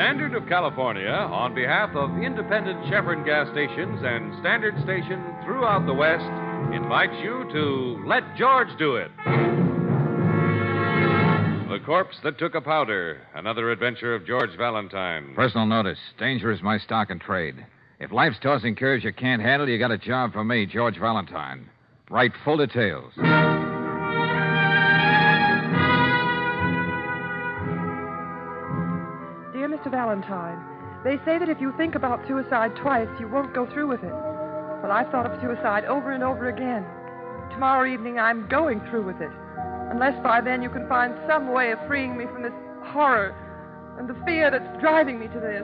Standard of California, on behalf of independent Chevron gas stations and Standard stations throughout the West, invites you to Let George Do It. The Corpse That Took a Powder, another adventure of George Valentine. Personal notice. Danger is my stock and trade. If life's tossing curves you can't handle, you got a job for me, George Valentine. Write full details. Dear Mr. Valentine, they say that if you think about suicide twice, you won't go through with it. Well, I've thought of suicide over and over again. Tomorrow evening, I'm going through with it. Unless by then you can find some way of freeing me from this horror and the fear that's driving me to this.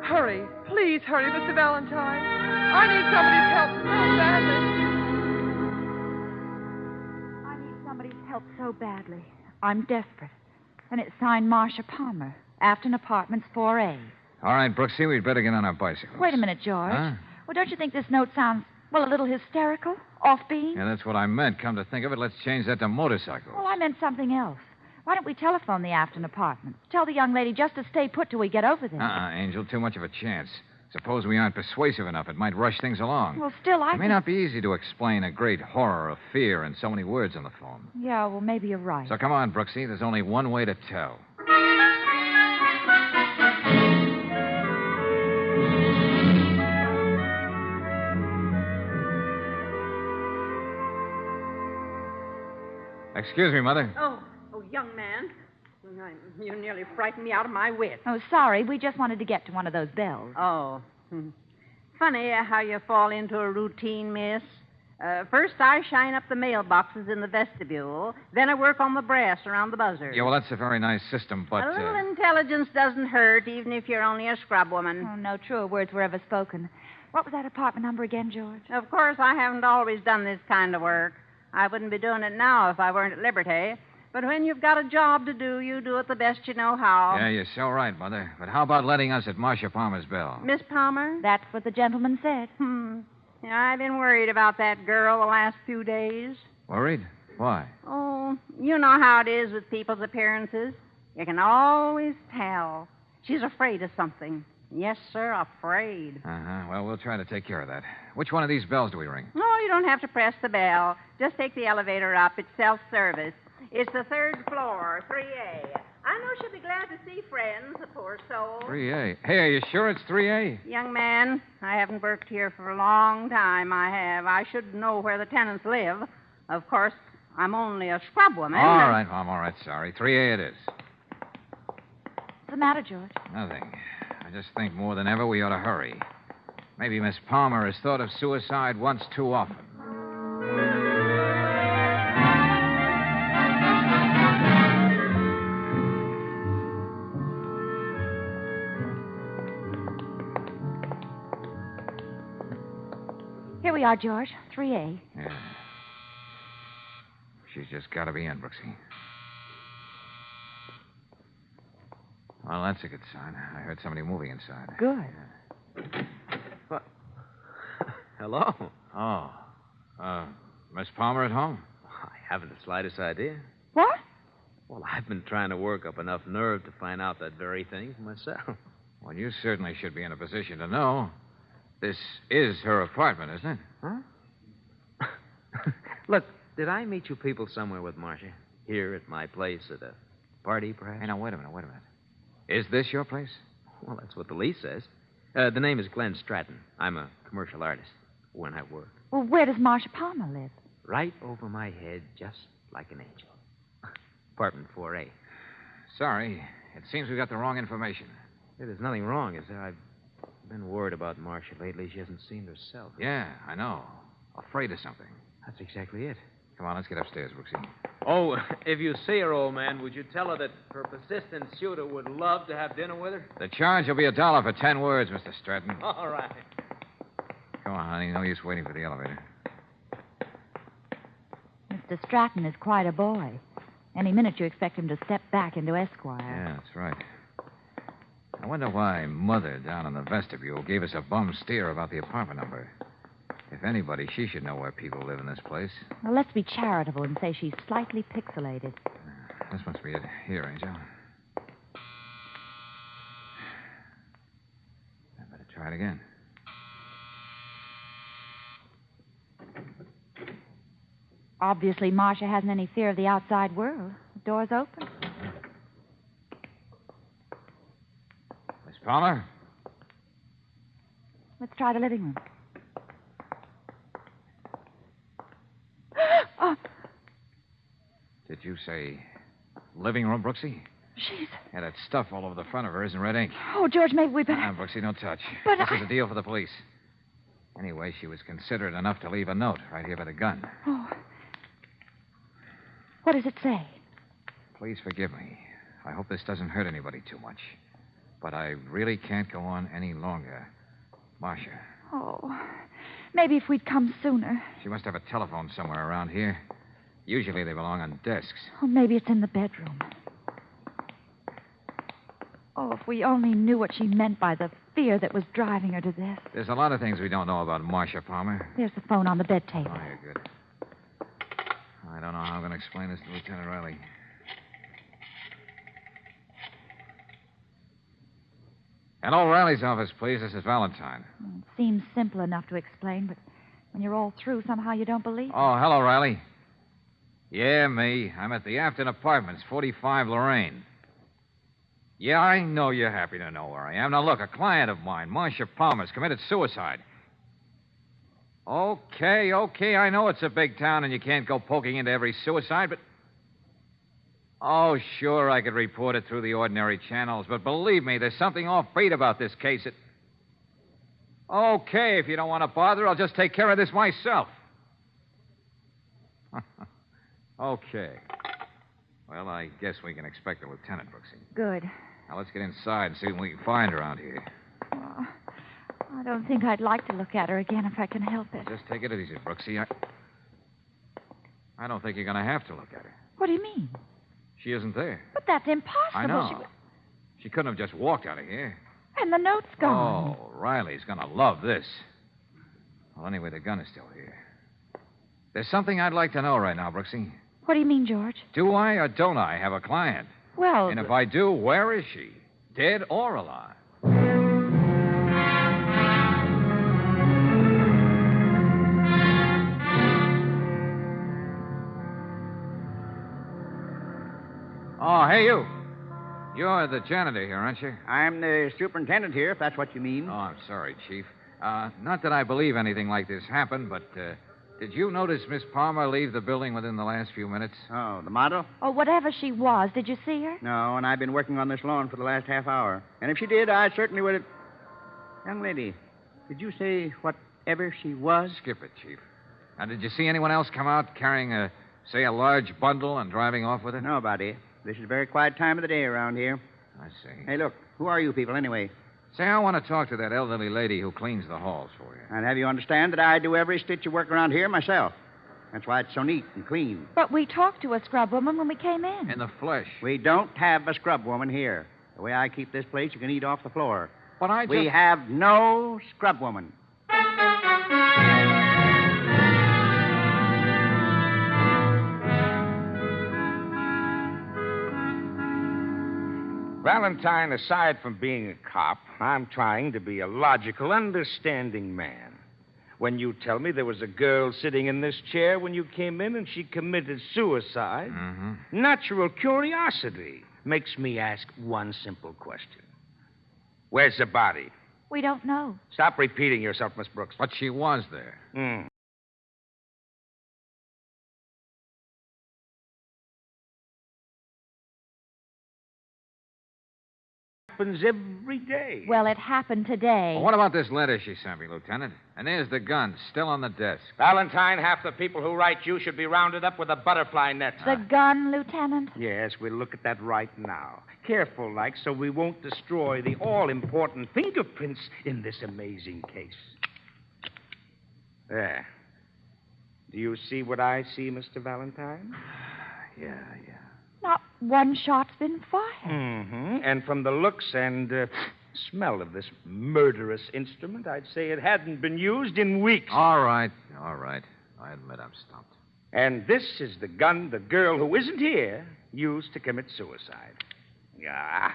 Hurry. Please hurry, Mr. Valentine. I need somebody's help so badly. I need somebody's help so badly. I'm desperate. And it's signed Marsha Palmer, Afton Apartments 4A. All right, Brooksy, we'd better get on our bicycles. Wait a minute, George. Huh? Well, don't you think this note sounds, well, a little hysterical? Offbeat? Yeah, that's what I meant. Come to think of it, let's change that to motorcycles. Well, I meant something else. Why don't we telephone the Afton Apartments? Tell the young lady just to stay put till we get over there. Angel, too much of a chance. Suppose we aren't persuasive enough. It might rush things along. Well, still, It may not be easy to explain a great horror of fear in so many words on the phone. Yeah, well, maybe you're right. So come on, Brooksy. There's only one way to tell. Excuse me, Mother. Oh, young man. You nearly frightened me out of my wits. Oh, sorry. We just wanted to get to one of those bells. Oh. Funny how you fall into a routine, miss. First, I shine up the mailboxes in the vestibule. Then I work on the brass around the buzzer. Yeah, well, that's a very nice system, but... A little intelligence doesn't hurt, even if you're only a scrub woman. Oh, no truer words were ever spoken. What was that apartment number again, George? Of course, I haven't always done this kind of work. I wouldn't be doing it now if I weren't at liberty. But when you've got a job to do, you do it the best you know how. Yeah, you're so right, Mother. But how about letting us at Marsha Palmer's bell? Miss Palmer? That's what the gentleman said. Yeah, I've been worried about that girl the last few days. Worried? Why? Oh, you know how it is with people's appearances. You can always tell. She's afraid of something. Yes, sir, afraid. Uh-huh. Well, we'll try to take care of that. Which one of these bells do we ring? Oh, you don't have to press the bell. Just take the elevator up. It's self-service. It's the third floor, 3A. I know she'll be glad to see friends, the poor soul. 3A. Hey, are you sure it's 3A? Young man, I haven't worked here for a long time, I have. I should know where the tenants live. Of course, I'm only a scrub woman. All right, Mom, all right, sorry. 3A it is. What's the matter, George? Nothing. I just think more than ever we ought to hurry. Maybe Miss Palmer has thought of suicide once too often. Here we are, George. 3A. Yeah. She's just got to be in, Brooksy. Well, that's a good sign. I heard somebody moving inside. Good. Yeah. What? Hello. Oh. Miss Palmer at home? I haven't the slightest idea. What? Well, I've been trying to work up enough nerve to find out that very thing for myself. Well, you certainly should be in a position to know. This is her apartment, isn't it? Huh? Look, did I meet you people somewhere with Marsha? Here at my place at a party, perhaps? Hey, now, wait a minute. Is this your place? Well, that's what the lease says. The name is Glenn Stratton. I'm a commercial artist when I work. Well, where does Marsha Palmer live? Right over my head, just like an angel. Apartment 4A. Sorry. It seems we got the wrong information. Hey, there's nothing wrong, is there? I've been worried about Marsha lately. She hasn't seemed herself. Yeah, I know. Afraid of something. That's exactly it. Come on, let's get upstairs, Brooksy. Oh, if you see her, old man, would you tell her that her persistent suitor would love to have dinner with her? The charge will be $1 for 10 words, Mr. Stratton. All right. Come on, honey. No use waiting for the elevator. Mr. Stratton is quite a boy. Any minute you expect him to step back into Esquire. Yeah, that's right. I wonder why Mother down in the vestibule gave us a bum steer about the apartment number. If anybody, she should know where people live in this place. Well, let's be charitable and say she's slightly pixelated. This must be it. Here, Angel. it again. Obviously, Marsha hasn't any fear of the outside world. The door's open. Miss Palmer? Let's try the living room. Oh, Did you say living room, Brooksy? she's... Yeah, that stuff all over the front of her is in red ink. Oh, George, maybe we better... Brooksy, don't touch. But this is a deal for the police. Anyway, she was considerate enough to leave a note right here by the gun. Oh. What does it say? Please forgive me. I hope this doesn't hurt anybody too much. But I really can't go on any longer. Marsha. Oh, maybe if we'd come sooner. She must have a telephone somewhere around here. Usually they belong on desks. Oh, maybe it's in the bedroom. Oh, if we only knew what she meant by the fear that was driving her to this. There's a lot of things we don't know about Marsha Palmer. There's the phone on the bed table. Oh, you're good. I don't know how I'm going to explain this to Lieutenant Riley. Hello, Riley's office, please. This is Valentine. It seems simple enough to explain, but when you're all through, somehow you don't believe it. Oh, hello, Riley. Yeah, me. I'm at the Afton Apartments, 45 Lorraine. Yeah, I know you're happy to know where I am. Now, look, a client of mine, Marsha Palmer's committed suicide. Okay, I know it's a big town and you can't go poking into every suicide, but... Oh, sure, I could report it through the ordinary channels, but believe me, there's something offbeat about this case. Okay, if you don't want to bother, I'll just take care of this myself. Okay. Well, I guess we can expect a lieutenant, Brooksy. Good. Now, let's get inside and see what we can find around here. Oh, I don't think I'd like to look at her again if I can help it. Just take it easy, Brooksy. I don't think you're going to have to look at her. What do you mean? She isn't there. But that's impossible. I know. She couldn't have just walked out of here. And the note's gone. Oh, Riley's going to love this. Well, anyway, the gun is still here. There's something I'd like to know right now, Brooksy. What do you mean, George? Do I or don't I have a client? Well... And if I do, where is she? Dead or alive? Oh, hey, you. You're the janitor here, aren't you? I'm the superintendent here, if that's what you mean. Oh, I'm sorry, Chief. Not that I believe anything like this happened, but did you notice Miss Palmer leave the building within the last few minutes? Oh, the model? Oh, whatever she was, did you see her? No, and I've been working on this lawn for the last half hour. And if she did, I certainly would have... Young lady, did you say whatever she was? Skip it, Chief. Now, did you see anyone else come out carrying a large bundle and driving off with it? Nobody. This is a very quiet time of the day around here. I see. Hey, look, who are you people anyway? Say, I want to talk to that elderly lady who cleans the halls for you. And have you understand that I do every stitch of work around here myself. That's why it's so neat and clean. But we talked to a scrub woman when we came in. In the flesh. We don't have a scrub woman here. The way I keep this place, you can eat off the floor. But I just... We have no scrub woman. Valentine, aside from being a cop, I'm trying to be a logical, understanding man. When you tell me there was a girl sitting in this chair when you came in and she committed suicide, natural curiosity makes me ask one simple question. Where's the body? We don't know. Stop repeating yourself, Miss Brooks. But she was there. Happens every day. Well, it happened today. Well, what about this letter she sent me, Lieutenant? And there's the gun, still on the desk. Valentine, half the people who write you should be rounded up with a butterfly net. The gun, Lieutenant? Yes, we'll look at that right now. Careful, like, so we won't destroy the all-important fingerprints in this amazing case. There. Do you see what I see, Mr. Valentine? Yeah. Not one shot's been fired. And from the looks and smell of this murderous instrument, I'd say it hadn't been used in weeks. All right. I admit I'm stumped. And this is the gun the girl who isn't here used to commit suicide. Yeah.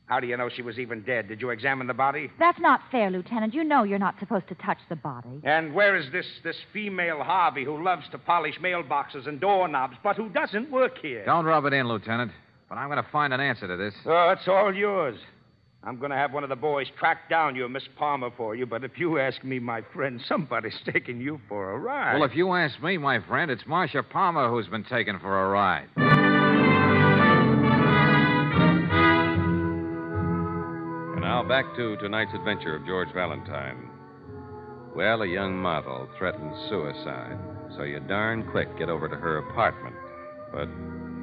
How do you know she was even dead? Did you examine the body? That's not fair, Lieutenant. You know you're not supposed to touch the body. And where is this female Harvey who loves to polish mailboxes and doorknobs, but who doesn't work here? Don't rub it in, Lieutenant. But I'm going to find an answer to this. Oh, it's all yours. I'm going to have one of the boys track down your Miss Palmer for you, but if you ask me, my friend, somebody's taking you for a ride. Well, if you ask me, my friend, it's Marsha Palmer who's been taken for a ride. And now back to tonight's adventure of George Valentine. Well, a young model threatens suicide, so you darn quick get over to her apartment. But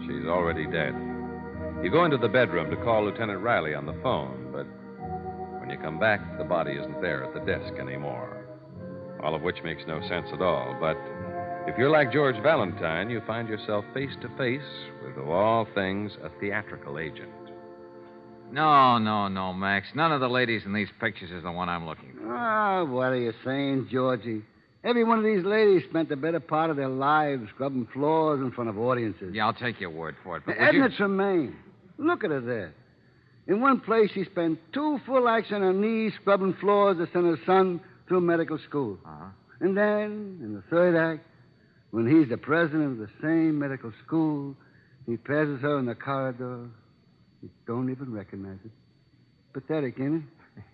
she's already dead. You go into the bedroom to call Lieutenant Riley on the phone, but when you come back, the body isn't there at the desk anymore. All of which makes no sense at all. But if you're like George Valentine, you find yourself face to face with, of all things, a theatrical agent. No, Max. None of the ladies in these pictures is the one I'm looking for. Ah, what are you saying, Georgie? Every one of these ladies spent the better part of their lives scrubbing floors in front of audiences. Yeah, I'll take your word for it. But Edna Tremaine. Look at her there. In one place, she spent 2 full acts on her knees scrubbing floors to send her son through medical school. Uh-huh. And then, in the third act, when he's the president of the same medical school, he passes her in the corridor. You don't even recognize it. Pathetic, ain't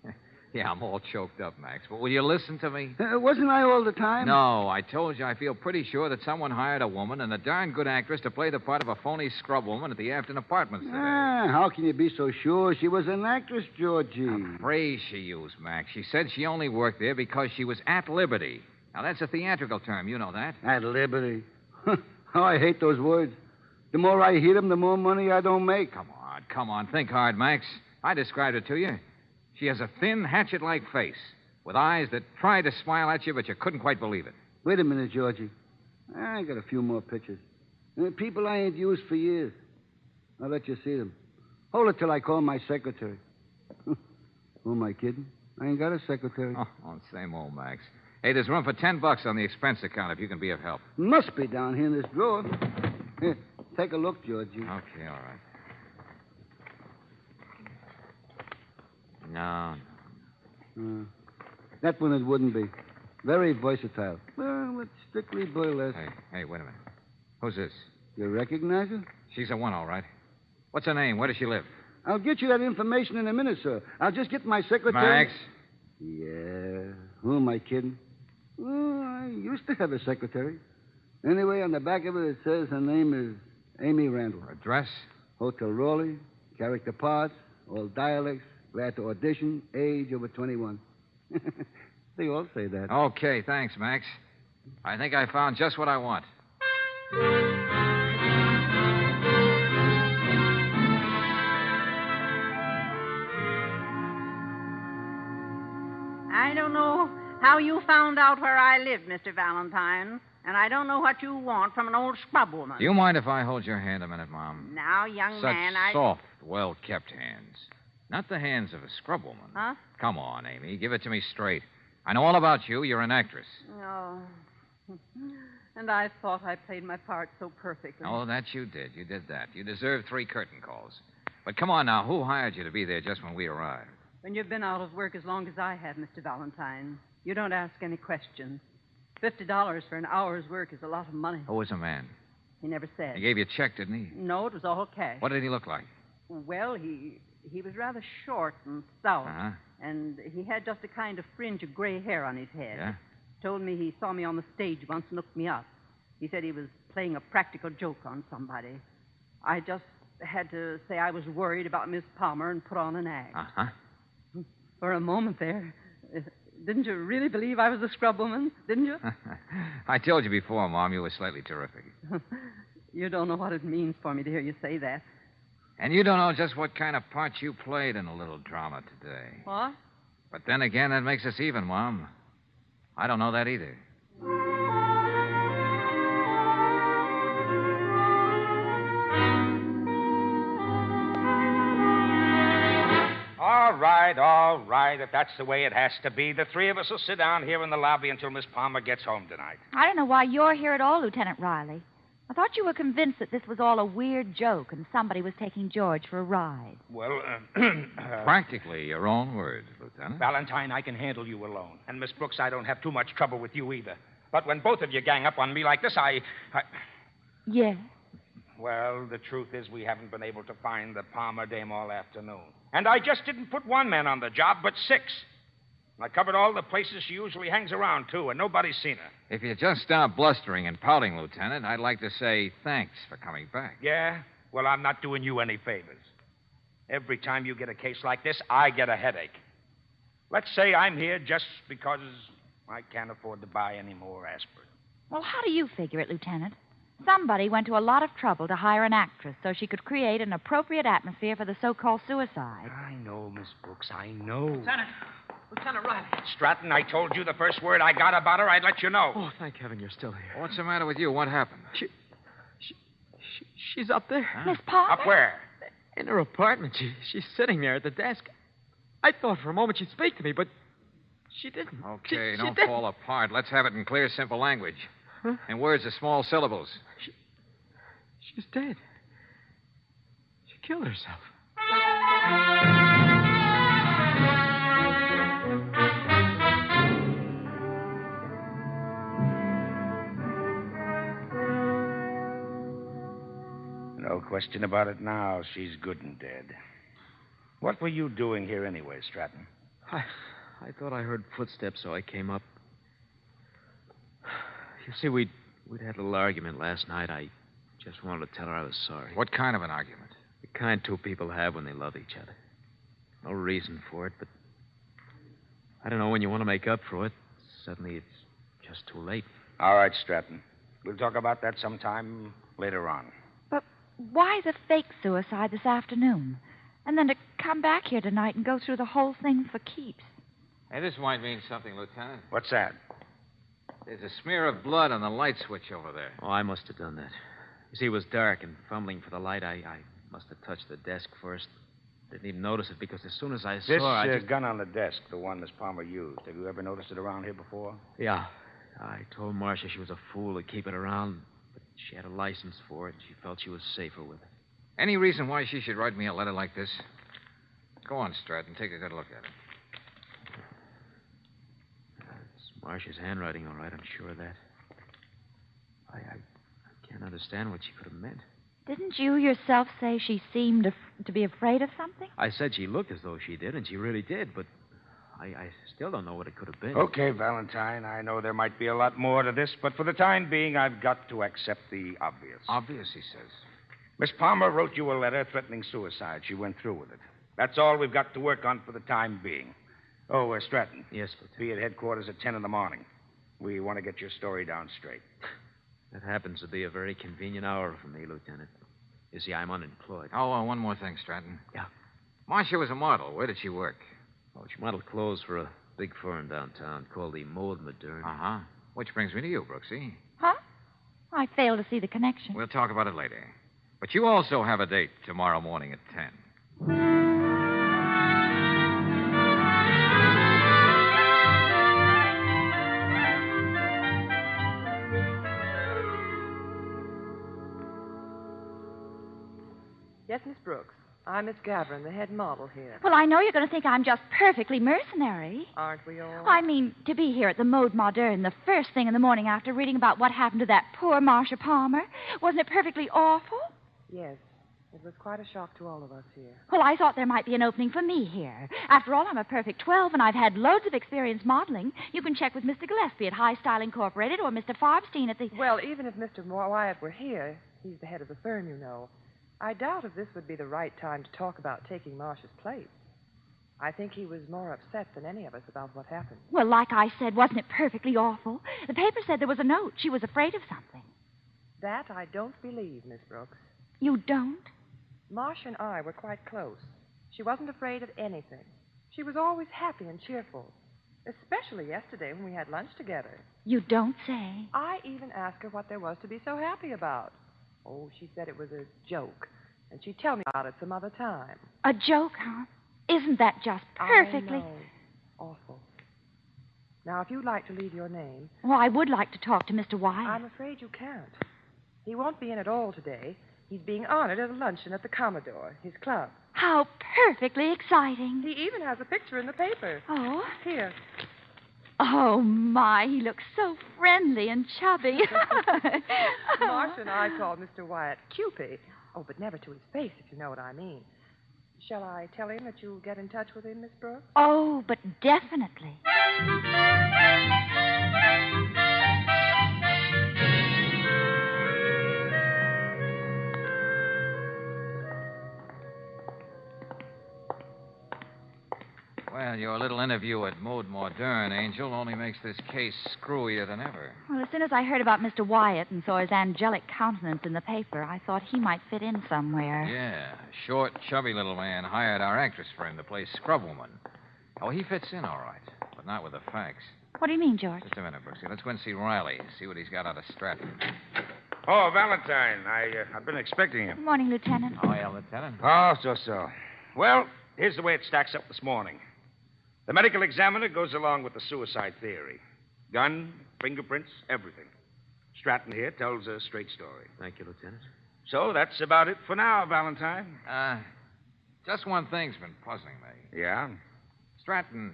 it? Yeah, I'm all choked up, Max. But will you listen to me? Wasn't I all the time? No, I told you I feel pretty sure that someone hired a woman and a darn good actress to play the part of a phony scrub woman at the Afton Apartments today. How can you be so sure she was an actress, Georgie? A phrase she used, Max. She said she only worked there because she was at liberty. Now, that's a theatrical term. You know that. At liberty? Oh, I hate those words. The more I hear them, the more money I don't make. Come on. Think hard, Max. I described it to you. She has a thin, hatchet-like face with eyes that tried to smile at you, but you couldn't quite believe it. Wait a minute, Georgie. I got a few more pictures. People I ain't used for years. I'll let you see them. Hold it till I call my secretary. Who am I kidding? I ain't got a secretary. Oh, same old Max. Hey, there's room for $10 on the expense account if you can be of help. Must be down here in this drawer. Here, take a look, Georgie. Okay, all right. No. That one it wouldn't be. Very versatile. Well, it's strictly burlesque. Hey, wait a minute. Who's this? You recognize her? She's the one, all right. What's her name? Where does she live? I'll get you that information in a minute, sir. I'll just get my secretary. Max? Yeah. Who am I kidding? Oh, I used to have a secretary. Anyway, on the back of it says her name is Amy Randall. Address? Hotel Raleigh, character parts, all dialects, glad to audition, age over 21. They all say that. Okay, thanks, Max. I think I found just what I want. I don't know how you found out where I live, Mr. Valentine, and I don't know what you want from an old scrub woman. Do you mind if I hold your hand a minute, Mom? Now, young Such man, soft, well-kept hands. Not the hands of a scrub woman. Huh? Come on, Amy. Give it to me straight. I know all about you. You're an actress. Oh. And I thought I played my part so perfectly. Oh, that you did. You did that. You deserved 3 curtain calls. But come on now. Who hired you to be there just when we arrived? When you've been out of work as long as I have, Mr. Valentine, you don't ask any questions. $50 for an hour's work is a lot of money. Who was the man? He never said. He gave you a check, didn't he? No, it was all cash. What did he look like? Well, he was rather short and stout. Uh-huh. And he had just a kind of fringe of gray hair on his head. Yeah? Told me he saw me on the stage once and looked me up. He said he was playing a practical joke on somebody. I just had to say I was worried about Miss Palmer and put on an act. Uh-huh. For a moment there. Didn't you really believe I was a scrub woman? Didn't you? I told you before, Mom, you were slightly terrific. You don't know what it means for me to hear you say that. And you don't know just what kind of part you played in a little drama today. What? But then again, that makes us even, Mom. I don't know that either. All right. If that's the way it has to be, the 3 of us will sit down here in the lobby until Miss Palmer gets home tonight. I don't know why you're here at all, Lieutenant Riley. I thought you were convinced that this was all a weird joke and somebody was taking George for a ride. Well, Practically your own words, Lieutenant. Valentine, I can handle you alone. And, Miss Brooks, I don't have too much trouble with you either. But when both of you gang up on me like this, Yes? Well, the truth is we haven't been able to find the Palmer dame all afternoon. And I just didn't put one man on the job, but 6. I covered all the places she usually hangs around, too, and nobody's seen her. If you just stop blustering and pouting, Lieutenant, I'd like to say thanks for coming back. Yeah? Well, I'm not doing you any favors. Every time you get a case like this, I get a headache. Let's say I'm here just because I can't afford to buy any more aspirin. Well, how do you figure it, Lieutenant? Somebody went to a lot of trouble to hire an actress so she could create an appropriate atmosphere for the so-called suicide. I know, Miss Brooks, I know. Lieutenant Riley. Stratton, I told you the first word I got about her, I'd let you know. Oh, thank heaven you're still here. What's the matter with you? What happened? She's up there. Miss Palmer? Up where? In her apartment. She's sitting there at the desk. I thought for a moment she'd speak to me, but she didn't. Okay, she don't didn't. fall apart. Let's have it in clear, simple language. Huh? In words of small syllables. She's dead. She killed herself. No question about it now. She's good and dead. What were you doing here anyway, Stratton? I thought I heard footsteps, so I came up. You see, we'd had a little argument last night. I just wanted to tell her I was sorry. What kind of an argument? The kind two people have when they love each other. No reason for it, but I don't know, when you want to make up for it, suddenly it's just too late. All right, Stratton. We'll talk about that sometime later on. But why the fake suicide this afternoon? And then to come back here tonight and go through the whole thing for keeps. Hey, this might mean something, Lieutenant. What's that? There's a smear of blood on the light switch over there. Oh, I must have done that. You see, it was dark, and fumbling for the light, I must have touched the desk first. Didn't even notice it because as soon as I saw This gun on the desk, the one Miss Palmer used, have you ever noticed it around here before? Yeah. I told Marsha she was a fool to keep it around, but she had a license for it, and she felt she was safer with it. Any reason why she should write me a letter like this? Go on, Stratton. Take a good look at it. It's Marsha's handwriting, all right. I'm sure of that. I can't understand what she could have meant. Didn't you yourself say she seemed to be afraid of something? I said she looked as though she did, and she really did, but I still don't know what it could have been. Okay, Valentine. I know there might be a lot more to this, but for the time being, I've got to accept the obvious. Obvious, he says. Miss Palmer wrote you a letter threatening suicide. She went through with it. That's all we've got to work on for the time being. Oh, Stratton. Yes, Lieutenant. Be at headquarters at 10 in the morning. We want to get your story down straight. That happens to be a very convenient hour for me, Lieutenant. You see, I'm unemployed. Oh, one more thing, Stratton. Yeah. Marcia was a model. Where did she work? Oh, she modeled clothes for a big firm downtown called the Mode Moderne. Uh-huh. Which brings me to you, Brooksy. Huh? I fail to see the connection. We'll talk about it later. But you also have a date tomorrow morning at 10. Yes, Miss Brooks. I'm Miss Gavin, the head model here. Well, I know you're going to think I'm just perfectly mercenary. Aren't we all? I mean, to be here at the Mode Moderne the first thing in the morning after reading about what happened to that poor Marsha Palmer. Wasn't it perfectly awful? Yes. It was quite a shock to all of us here. Well, I thought there might be an opening for me here. After all, I'm a perfect 12, and I've had loads of experience modeling. You can check with Mr. Gillespie at High Style Incorporated or Mr. Farbstein at the... Well, even if Mr. Wyatt were here, he's the head of the firm, you know, I doubt if this would be the right time to talk about taking Marsha's place. I think he was more upset than any of us about what happened. Well, like I said, wasn't it perfectly awful? The paper said there was a note. She was afraid of something. That I don't believe, Miss Brooks. You don't? Marsha and I were quite close. She wasn't afraid of anything. She was always happy and cheerful, especially yesterday when we had lunch together. You don't say. I even asked her what there was to be so happy about. Oh, she said it was a joke, and she'd tell me about it some other time. A joke, huh? Isn't that just perfectly... I know. Awful. Now, if you'd like to leave your name... Well, I would like to talk to Mr. Wyatt. I'm afraid you can't. He won't be in at all today. He's being honored at a luncheon at the Commodore, his club. How perfectly exciting. He even has a picture in the paper. Oh? Here. Oh, my, he looks so friendly and chubby. Marsha and I called Mr. Wyatt Cupid. Oh, but never to his face, if you know what I mean. Shall I tell him that you'll get in touch with him, Miss Brooks? Oh, but definitely. Well, your little interview at Mode Moderne, Angel, only makes this case screwier than ever. Well, as soon as I heard about Mr. Wyatt and saw his angelic countenance in the paper, I thought he might fit in somewhere. Yeah, a short, chubby little man hired our actress friend to play scrubwoman. Oh, he fits in all right, but not with the facts. What do you mean, George? Just a minute, Brooksy. Let's go and see Riley, see what he's got out of Stratton. Oh, Valentine. I've been expecting you. Good morning, Lieutenant. Oh, yeah, Lieutenant. Oh, so. Well, here's the way it stacks up this morning. The medical examiner goes along with the suicide theory. Gun, fingerprints, everything. Stratton here tells a straight story. Thank you, Lieutenant. So that's about it for now, Valentine. Just one thing's been puzzling me. Yeah? Stratton,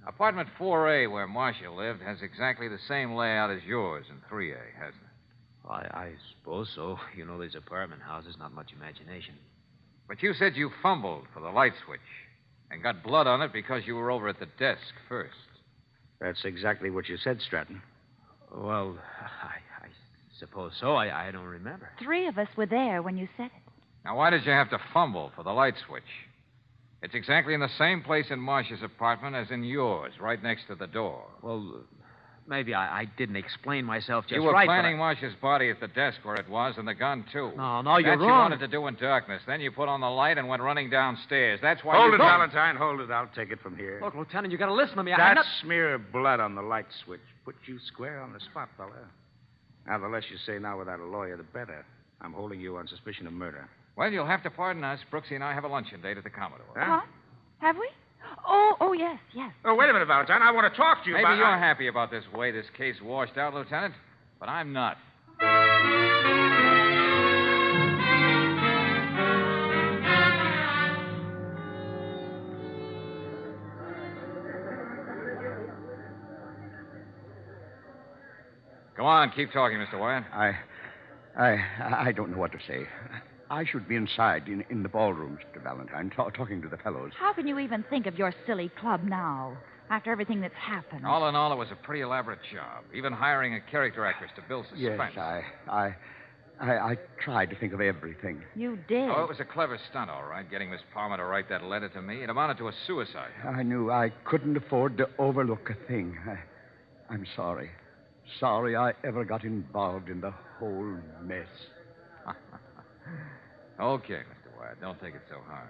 apartment 4A where Marsha lived has exactly the same layout as yours in 3A, hasn't it? Well, I suppose so. You know, these apartment houses, not much imagination. But you said you fumbled for the light switch and got blood on it because you were over at the desk first. That's exactly what you said, Stratton. Well, I suppose so. I don't remember. 3 of us were there when you said it. Now, why did you have to fumble for the light switch? It's exactly in the same place in Marsha's apartment as in yours, right next to the door. Well, maybe I didn't explain myself just you were right. planning Marsha's body at the desk where it was, and the gun, too. No, you're That wrong. you wanted to do in darkness. Then you put on the light and went running downstairs. That's why Hold you... it, Valentine. Hold it. I'll take it from here. Look, Lieutenant, you got to listen to me. That smear of blood on the light switch put you square on the spot, fella. Now, the less you say now without a lawyer, the better. I'm holding you on suspicion of murder. Well, you'll have to pardon us. Brooksy and I have a luncheon date at the Commodore. Huh? Have we? Oh, yes. Oh, wait a minute, Valentine. I want to talk to you Maybe about... you're happy about this way this case washed out, Lieutenant, but I'm not. Go on, keep talking, Mr. Wyatt. I don't know what to say. I should be inside in the ballroom, Mr. Valentine, talking to the fellows. How can you even think of your silly club now, after everything that's happened? All in all, it was a pretty elaborate job, even hiring a character actress to build suspense. Yes, I tried to think of everything. You did. Oh, it was a clever stunt, all right, getting Miss Palmer to write that letter to me. It amounted to a suicide. I knew I couldn't afford to overlook a thing. I'm sorry. Sorry I ever got involved in the whole mess. Okay, Mr. Wyatt, don't take it so hard.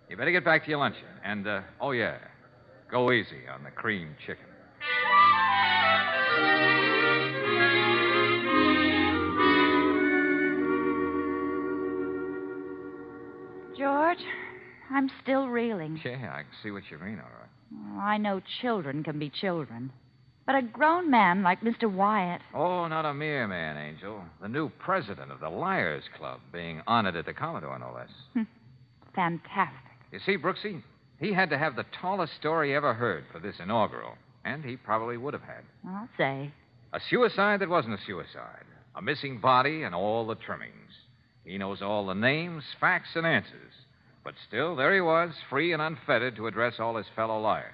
You better get back to your luncheon. And, oh, yeah, go easy on the cream chicken. George, I'm still reeling. Yeah, I can see what you mean, all right. Oh, I know children can be children. But a grown man like Mr. Wyatt. Oh, not a mere man, Angel. The new president of the Liars Club, being honored at the Commodore, no less. Fantastic. You see, Brooksy, he had to have the tallest story ever heard for this inaugural. And he probably would have had. I'll say. A suicide that wasn't a suicide. A missing body and all the trimmings. He knows all the names, facts, and answers. But still, there he was, free and unfettered to address all his fellow liars.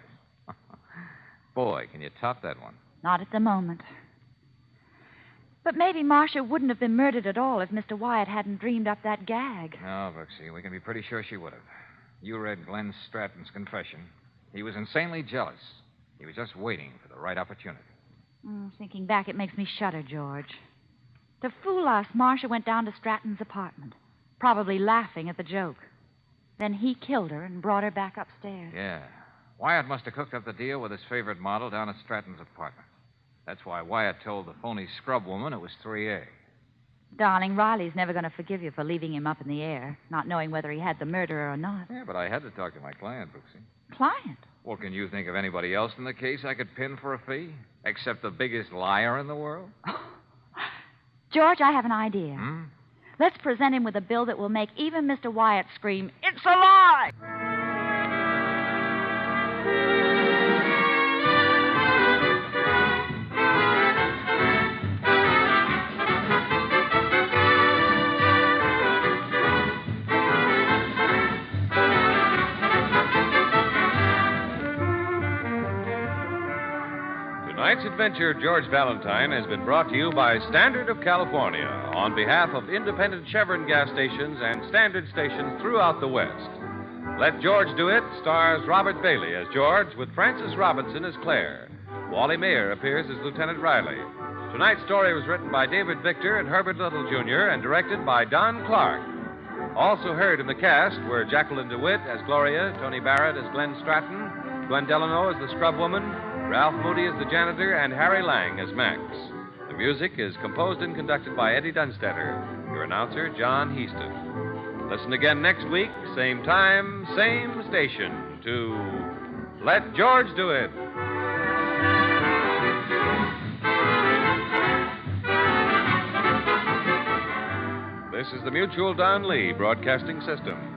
Boy, can you top that one? Not at the moment. But maybe Marsha wouldn't have been murdered at all if Mr. Wyatt hadn't dreamed up that gag. No, Brooksy, we can be pretty sure she would have. You read Glenn Stratton's confession. He was insanely jealous. He was just waiting for the right opportunity. Thinking back, it makes me shudder, George. To fool us, Marsha went down to Stratton's apartment, probably laughing at the joke. Then he killed her and brought her back upstairs. Yeah. Wyatt must have cooked up the deal with his favorite model down at Stratton's apartment. That's why Wyatt told the phony scrub woman it was 3A. Darling, Riley's never going to forgive you for leaving him up in the air, not knowing whether he had the murderer or not. Yeah, but I had to talk to my client, Brooksy. Client? Well, can you think of anybody else in the case I could pin for a fee? Except the biggest liar in the world? George, I have an idea. Let's present him with a bill that will make even Mr. Wyatt scream, "It's a lie!" Tonight's adventure, George Valentine, has been brought to you by Standard of California on behalf of independent Chevron gas stations and Standard stations throughout the West. Let George Do It stars Robert Bailey as George with Frances Robinson as Claire. Wally Mayer appears as Lieutenant Riley. Tonight's story was written by David Victor and Herbert Little, Jr. and directed by Don Clark. Also heard in the cast were Jacqueline DeWitt as Gloria, Tony Barrett as Glenn Stratton, Gwen Delano as the scrub woman, Ralph Moody as the janitor, and Harry Lang as Max. The music is composed and conducted by Eddie Dunstetter. Your announcer, John Heaston. Listen again next week, same time, same station, to Let George Do It. This is the Mutual Don Lee Broadcasting System.